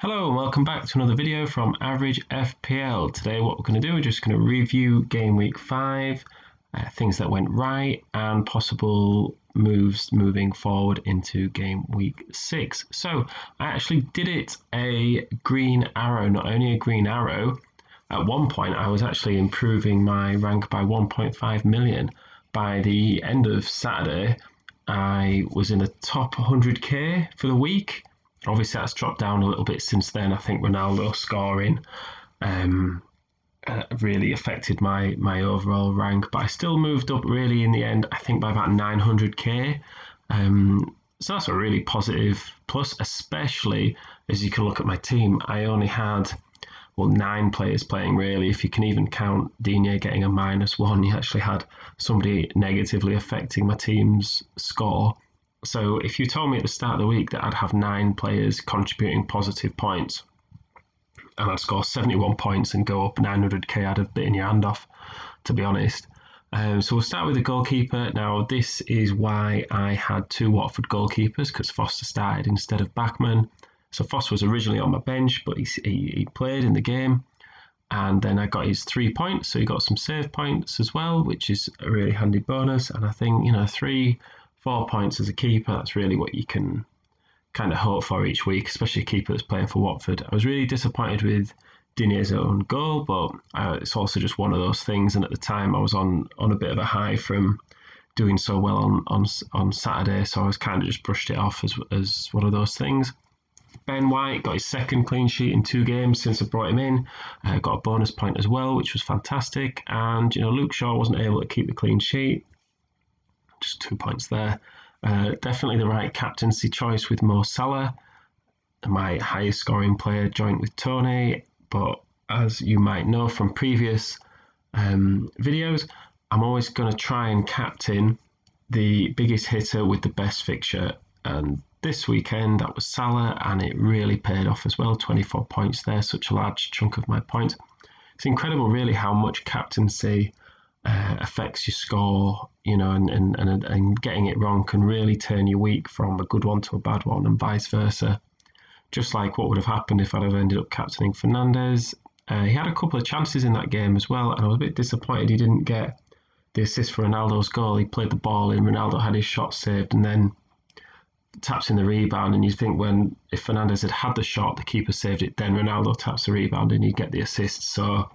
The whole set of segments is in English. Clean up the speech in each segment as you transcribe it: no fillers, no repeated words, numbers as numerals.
Hello and welcome back to another video from Average FPL. Today what we're going to do, we're just going to review Game Week 5, things that went right and possible moves moving forward into Game Week 6. So I actually did it a green arrow, not only a green arrow. At one point I was actually improving my rank by 1.5 million. By the end of Saturday I was in the top 100k for the week. Obviously, that's dropped down a little bit since then. I think Ronaldo scoring really affected my overall rank, but I still moved up really in the end, I think by about 900k. So that's a really positive plus, especially as you can look at my team. I only had, 9 players playing really. If you can even count Digne getting a -1, you actually had somebody negatively affecting my team's score. So if you told me at the start of the week that I'd have 9 players contributing positive points and I'd score 71 points and go up 900k, I'd have bitten your hand off, to be honest. So we'll start with the goalkeeper. Now, this is why I had 2 Watford goalkeepers, because Foster started instead of Bachmann. So Foster was originally on my bench, but he played in the game. And then I got his 3 points, so he got some save points as well, which is a really handy bonus. And I think, 4 points as a keeper, that's really what you can kind of hope for each week, especially a keeper that's playing for Watford. I was really disappointed with Digne's own goal, but it's also just one of those things. And at the time, I was on a bit of a high from doing so well on Saturday, so I was kind of just brushed it off as one of those things. Ben White got his 2nd clean sheet in 2 games since I brought him in. Got a bonus point as well, which was fantastic. And Luke Shaw wasn't able to keep the clean sheet. Just 2 points there. Definitely the right captaincy choice with Mo Salah, my highest scoring player, joint with Tony. But as you might know from previous videos, I'm always going to try and captain the biggest hitter with the best fixture. And this weekend that was Salah, and it really paid off as well. 24 points there, such a large chunk of my points. It's incredible really how much captaincy affects your score, and getting it wrong can really turn your week from a good one to a bad one, and vice versa. Just like what would have happened if I'd have ended up captaining Fernandes. He had a couple of chances in that game as well, and I was a bit disappointed he didn't get the assist for Ronaldo's goal. He played the ball in, Ronaldo had his shot saved, and then taps in the rebound, and you think if Fernandes had the shot, the keeper saved it, then Ronaldo taps the rebound and he'd get the assist. So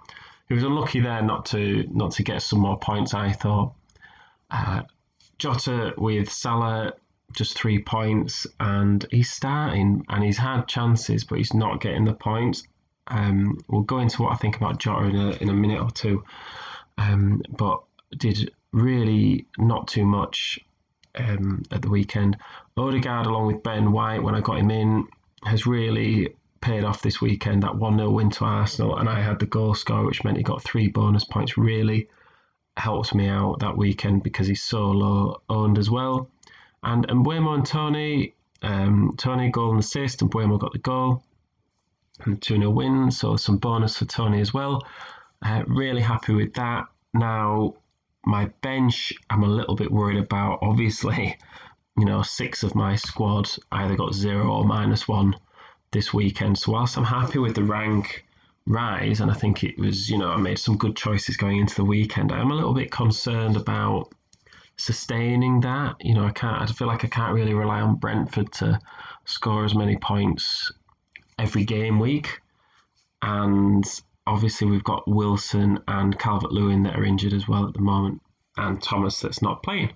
he was unlucky there not to get some more points, I thought. Jota with Salah, just 3 points, and he's starting and he's had chances, but he's not getting the points. We'll go into what I think about Jota in a minute or two, but did really not too much at the weekend. Odegaard, along with Ben White, when I got him in, has really paid off this weekend. That 1-0 win to Arsenal, and I had the goal score, which meant he got 3 bonus points. Really helped me out that weekend because he's so low owned as well. And Mbeumo and Tony, goal and assist, and Mbeumo got the goal. And 2-0 win, so some bonus for Tony as well. Really happy with that. Now, my bench, I'm a little bit worried about. Obviously, 6 of my squad either got 0 or -1 this weekend. So whilst I'm happy with the rank rise, and I think it was, I made some good choices going into the weekend, I'm a little bit concerned about sustaining that. I feel like I can't really rely on Brentford to score as many points every game week. And obviously we've got Wilson and Calvert-Lewin that are injured as well at the moment, and Thomas that's not playing.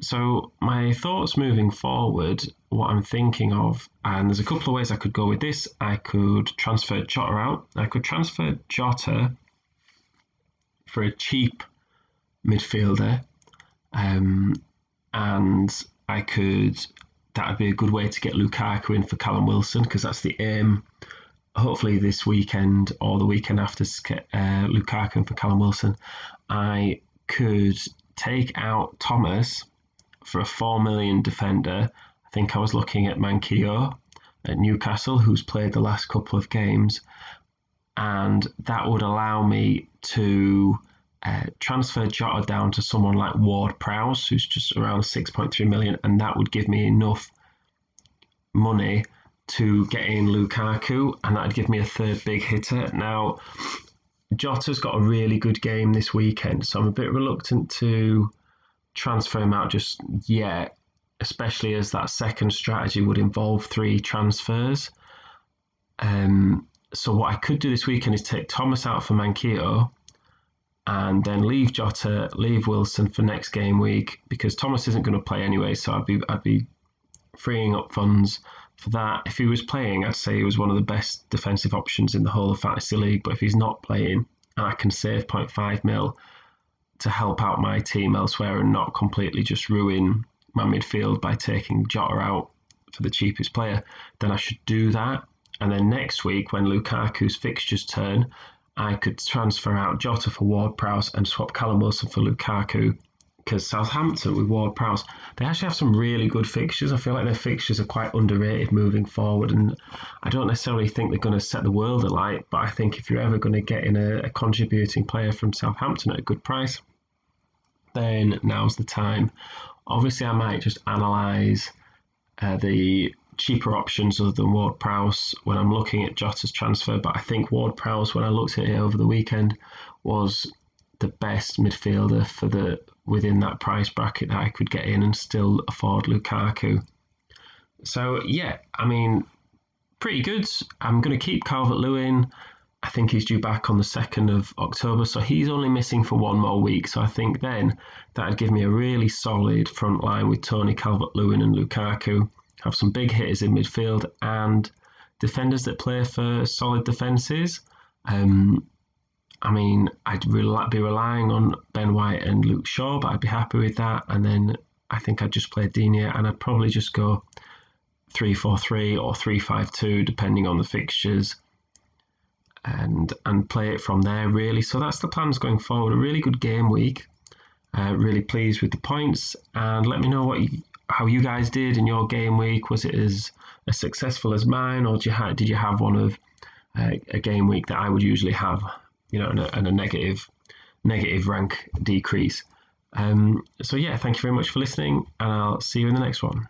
So my thoughts moving forward, what I'm thinking of, and there's a couple of ways I could go with this. I could transfer Jota out. I could transfer Jota for a cheap midfielder, and that would be a good way to get Lukaku in for Callum Wilson, because that's the aim. Hopefully this weekend or the weekend after, Lukaku in for Callum Wilson. I could take out Thomas for a 4 million defender. I think I was looking at Manquillo at Newcastle, who's played the last couple of games, and that would allow me to transfer Jota down to someone like Ward-Prowse, who's just around 6.3 million, and that would give me enough money to get in Lukaku, and that'd give me a third big hitter. Now, Jota's got a really good game this weekend, so I'm a bit reluctant to transfer him out just yet, especially as that second strategy would involve 3 transfers. So what I could do this weekend is take Thomas out for Manquillo and then leave Jota, leave Wilson for next game week, because Thomas isn't going to play anyway, so I'd be freeing up funds for that. If he was playing, I'd say he was one of the best defensive options in the whole of Fantasy League, but if he's not playing and I can save 0.5 mil to help out my team elsewhere and not completely just ruin my midfield by taking Jota out for the cheapest player, then I should do that. And then next week, when Lukaku's fixtures turn, I could transfer out Jota for Ward-Prowse and swap Callum Wilson for Lukaku, because Southampton with Ward-Prowse, they actually have some really good fixtures. I feel like their fixtures are quite underrated moving forward, and I don't necessarily think they're going to set the world alight, but I think if you're ever going to get in a contributing player from Southampton at a good price, then now's the time. Obviously, I might just analyse the cheaper options other than Ward-Prowse when I'm looking at Jota's transfer, but I think Ward-Prowse, when I looked at it over the weekend, was the best midfielder for within that price bracket that I could get in and still afford Lukaku. So yeah, I mean, pretty good. I'm going to keep Calvert-Lewin. I think he's due back on the 2nd of October, so he's only missing for 1 more week. So I think then that'd give me a really solid front line with Tony, Calvert-Lewin and Lukaku. Have some big hitters in midfield and defenders that play for solid defences. I mean, I'd be relying on Ben White and Luke Shaw, but I'd be happy with that. And then I think I'd just play Digne, and I'd probably just go 3-4-3 or 3-5-2, depending on the fixtures, and play it from there, really. So that's the plans going forward. A really good game week. Really pleased with the points. And let me know how you guys did in your game week. Was it as successful as mine, or did you have one of a game week that I would usually have, and a negative rank decrease? So yeah, thank you very much for listening, and I'll see you in the next one.